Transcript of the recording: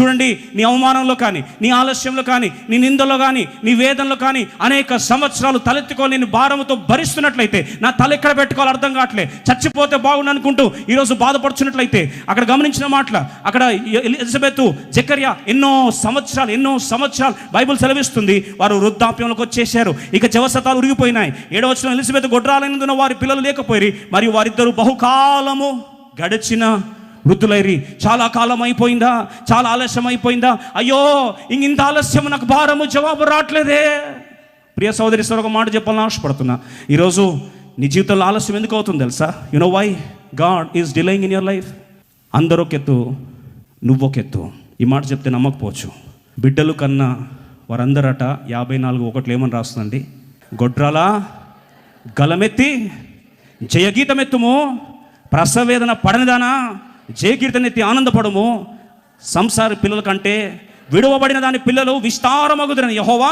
చూడండి, నీ అవమానంలో కానీ, నీ ఆలస్యంలో కానీ, నీ నిందలో కానీ, నీ వేదనలో కానీ అనేక సంవత్సరాలు తలెత్తుకొని నేను భారంతో భరిస్తున్నట్లయితే నా తల ఎక్కడ పెట్టుకోవాలో అర్థం కావట్లే, చచ్చిపోతే బాగుండు అనుకుంటూ ఈరోజు బాధపడుచున్నట్లయితే, అక్కడ గమనించిన మాటల అక్కడ ఎలిజబెత్, జకర్యా ఎన్నో సంవత్సరాలు బైబిల్ సెలవిస్తుంది వారు వృద్ధాప్యంలోకి వచ్చేసారు. ఇక జవసతాలు ఉరిగిపోయినాయి. 7వ వచనం, ఎలిజబెత్ గొడ్రాలైనందున వారి పిల్లలు లేకపోయి మరియు వారిద్దరు బహుకాలము గడిచిన వృద్ధులైరి. చాలా కాలం అయిపోయిందా, చాలా ఆలస్యం అయిపోయిందా, అయ్యో ఇంత ఆలస్యం, నాకు భారము జవాబు రావట్లేదే. ప్రియ సోదరి సార్, ఒక మాట చెప్పాలని ఆశపడుతున్నా. ఈరోజు నీ జీవితంలో ఆలస్యం ఎందుకు అవుతుంది తెలుసా? You know why God is delaying in your life? అందరూ ఒకెత్తు, నువ్వొకెత్తు. ఈ మాట చెప్తే నమ్మకపోవచ్చు. బిడ్డలు కన్నా వారందరట 54:1 ఏమని రాస్తుందండి? గొడ్రాల గలమెత్తి జయగీతమెత్తుము, ప్రసవేదన పడనిదానా జయకీర్తనెత్తి ఆనందపడము. సంసార పిల్లల కంటే విడువబడిన దాని పిల్లలు విస్తారమగుదురని యెహోవా